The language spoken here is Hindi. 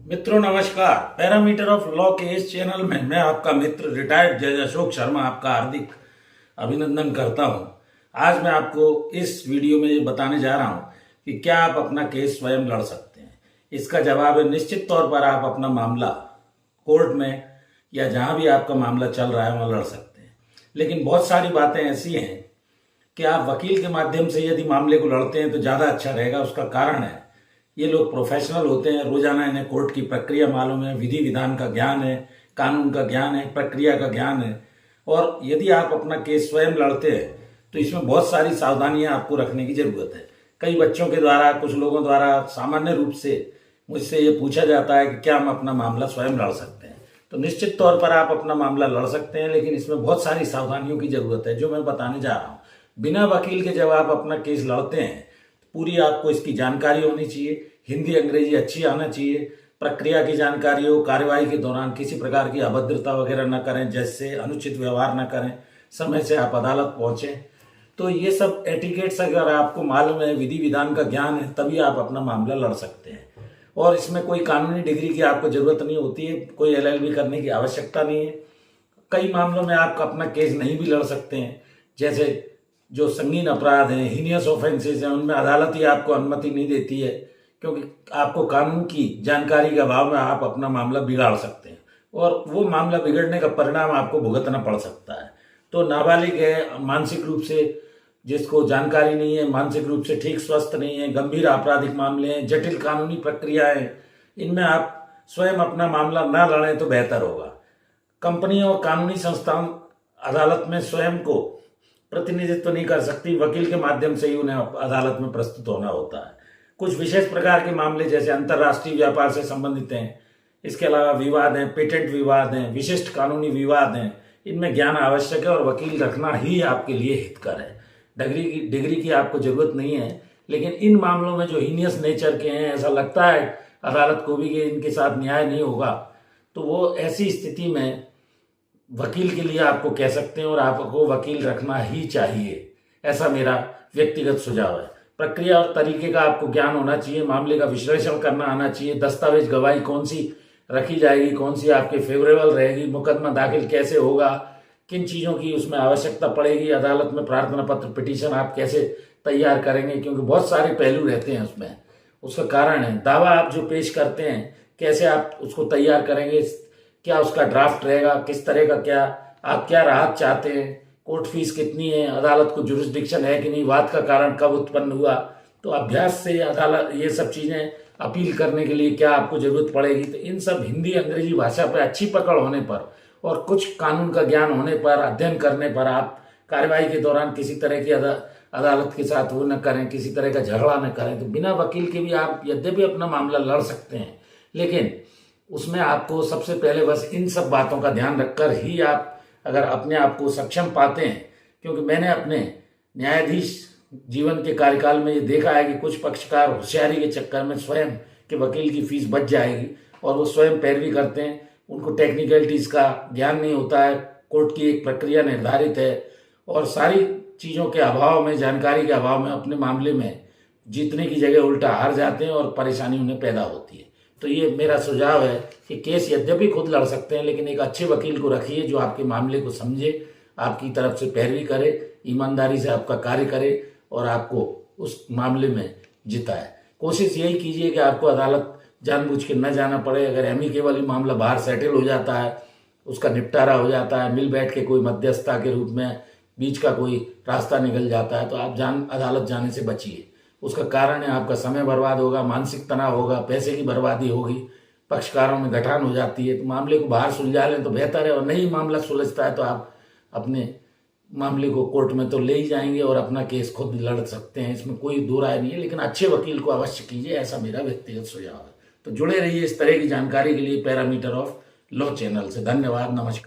मित्रों नमस्कार। पैरामीटर ऑफ लॉ के इस चैनल में मैं आपका मित्र रिटायर्ड जज अशोक शर्मा आपका हार्दिक अभिनंदन करता हूं। आज मैं आपको इस वीडियो में ये बताने जा रहा हूं कि क्या आप अपना केस स्वयं लड़ सकते हैं। इसका जवाब है निश्चित तौर पर आप अपना मामला कोर्ट में या जहां भी आपका मामला चल रहा है वहां लड़ सकते हैं। लेकिन बहुत सारी बातें ऐसी हैं कि आप वकील के माध्यम से यदि मामले को लड़ते हैं तो ज़्यादा अच्छा रहेगा। उसका कारण है ये लोग प्रोफेशनल होते हैं, रोजाना इन्हें कोर्ट की प्रक्रिया मालूम है, विधि विधान का ज्ञान है, कानून का ज्ञान है, प्रक्रिया का ज्ञान है। और यदि आप अपना केस स्वयं लड़ते हैं तो इसमें बहुत सारी सावधानियां आपको रखने की जरूरत है। कई बच्चों के द्वारा, कुछ लोगों द्वारा सामान्य रूप से मुझसे ये पूछा जाता है कि क्या हम अपना मामला स्वयं लड़ सकते हैं। तो निश्चित तौर पर आप अपना मामला लड़ सकते हैं, लेकिन इसमें बहुत सारी सावधानियों की जरूरत है जो मैं बताने जा रहा हूँ। बिना वकील के जब आप अपना केस लड़ते हैं पूरी आपको इसकी जानकारी होनी चाहिए, हिंदी अंग्रेजी अच्छी आना चाहिए, प्रक्रिया की जानकारी हो, कार्यवाही के दौरान किसी प्रकार की अभद्रता वगैरह न करें, जैसे अनुचित व्यवहार न करें, समय से आप अदालत पहुंचे। तो ये सब एटिकेट्स अगर आपको मालूम है, विधि विधान का ज्ञान है, तभी आप अपना मामला लड़ सकते हैं। और इसमें कोई कानूनी डिग्री की आपको जरूरत नहीं होती है, कोई LLB करने की आवश्यकता नहीं है। कई मामलों में आप अपना केस नहीं भी लड़ सकते हैं, जैसे जो संगीन अपराध हैं, हीनियस ऑफेंसेस हैं, उनमें अदालत ही आपको अनुमति नहीं देती है क्योंकि आपको कानून की जानकारी के अभाव में आप अपना मामला बिगाड़ सकते हैं और वो मामला बिगड़ने का परिणाम आपको भुगतना पड़ सकता है। तो नाबालिग है, मानसिक रूप से जिसको जानकारी नहीं है, मानसिक रूप से ठीक स्वस्थ नहीं है, गंभीर आपराधिक मामले हैं, जटिल कानूनी प्रक्रियाएं, इनमें आप स्वयं अपना मामला ना लड़ें तो बेहतर होगा। कंपनी और कानूनी संस्थान अदालत में स्वयं को प्रतिनिधित्व नहीं कर सकती, वकील के माध्यम से ही उन्हें अदालत में प्रस्तुत होना होता है। कुछ विशेष प्रकार के मामले जैसे अंतर्राष्ट्रीय व्यापार से संबंधित हैं, इसके अलावा विवाद हैं, पेटेंट विवाद हैं, विशिष्ट कानूनी विवाद हैं, इनमें ज्ञान आवश्यक है और वकील रखना ही आपके लिए हितकर है। डिग्री की आपको जरूरत नहीं है, लेकिन इन मामलों में जो हीनियस नेचर के हैं, ऐसा लगता है अदालत को भी कि इनके साथ न्याय नहीं होगा, तो वो ऐसी स्थिति में वकील के लिए आपको कह सकते हैं और आपको वकील रखना ही चाहिए, ऐसा मेरा व्यक्तिगत सुझाव है। प्रक्रिया और तरीके का आपको ज्ञान होना चाहिए, मामले का विश्लेषण करना आना चाहिए, दस्तावेज गवाही कौन सी रखी जाएगी, कौन सी आपके फेवरेबल रहेगी, मुकदमा दाखिल कैसे होगा, किन चीज़ों की उसमें आवश्यकता पड़ेगी, अदालत में प्रार्थना पत्र पिटीशन आप कैसे तैयार करेंगे, क्योंकि बहुत सारे पहलू रहते हैं उसमें। उसका कारण है दावा आप जो पेश करते हैं कैसे आप उसको तैयार करेंगे, क्या उसका ड्राफ्ट रहेगा, किस तरह का, क्या आप क्या राहत चाहते हैं, कोर्ट फीस कितनी है, अदालत को जुरिस्डिक्शन है कि नहीं, वाद का कारण कब उत्पन्न हुआ। तो अभ्यास से अदालत ये सब चीज़ें अपील करने के लिए क्या आपको जरूरत पड़ेगी। तो इन सब हिंदी अंग्रेजी भाषा पर अच्छी पकड़ होने पर और कुछ कानून का ज्ञान होने पर, अध्ययन करने पर आप कार्यवाही के दौरान किसी तरह की अदालत के साथ वो न करें, किसी तरह का झगड़ा न करें। तो बिना वकील के भी आप यद्यपि अपना मामला लड़ सकते हैं, लेकिन उसमें आपको सबसे पहले बस इन सब बातों का ध्यान रखकर ही आप अगर अपने आप को सक्षम पाते हैं, क्योंकि मैंने अपने न्यायाधीश जीवन के कार्यकाल में ये देखा है कि कुछ पक्षकार होशियारी के चक्कर में स्वयं के वकील की फीस बच जाएगी और वो स्वयं पैरवी करते हैं, उनको टेक्निकलिटीज़ का ज्ञान नहीं होता है, कोर्ट की एक प्रक्रिया निर्धारित है और सारी चीज़ों के अभाव में, जानकारी के अभाव में अपने मामले में जीतने की जगह उल्टा हार जाते हैं और परेशानी उन्हें पैदा होती है। तो ये मेरा सुझाव है कि केस यद्यपि खुद लड़ सकते हैं, लेकिन एक अच्छे वकील को रखिए जो आपके मामले को समझे, आपकी तरफ से पैरवी करे, ईमानदारी से आपका कार्य करे और आपको उस मामले में जिताए। कोशिश यही कीजिए कि आपको अदालत जानबूझ के न जाना पड़े। अगर एमिकेबल मामला बाहर सेटल हो जाता है, उसका निपटारा हो जाता है, मिल बैठ के कोई मध्यस्थता के रूप में बीच का कोई रास्ता निकल जाता है, तो आप अदालत जाने से बचिए। उसका कारण है आपका समय बर्बाद होगा, मानसिक तनाव होगा, पैसे की बर्बादी होगी, पक्षकारों में गठान हो जाती है। तो मामले को बाहर सुलझा लें तो बेहतर है और नहीं मामला सुलझता है तो आप अपने मामले को कोर्ट में तो ले ही जाएंगे और अपना केस खुद लड़ सकते हैं, इसमें कोई दो राय नहीं है। लेकिन अच्छे वकील को अवश्य कीजिए, ऐसा मेरा व्यक्तिगत सुझाव है। तो जुड़े रहिए इस तरह की जानकारी के लिए पैरामीटर ऑफ लॉ चैनल से। धन्यवाद, नमस्कार।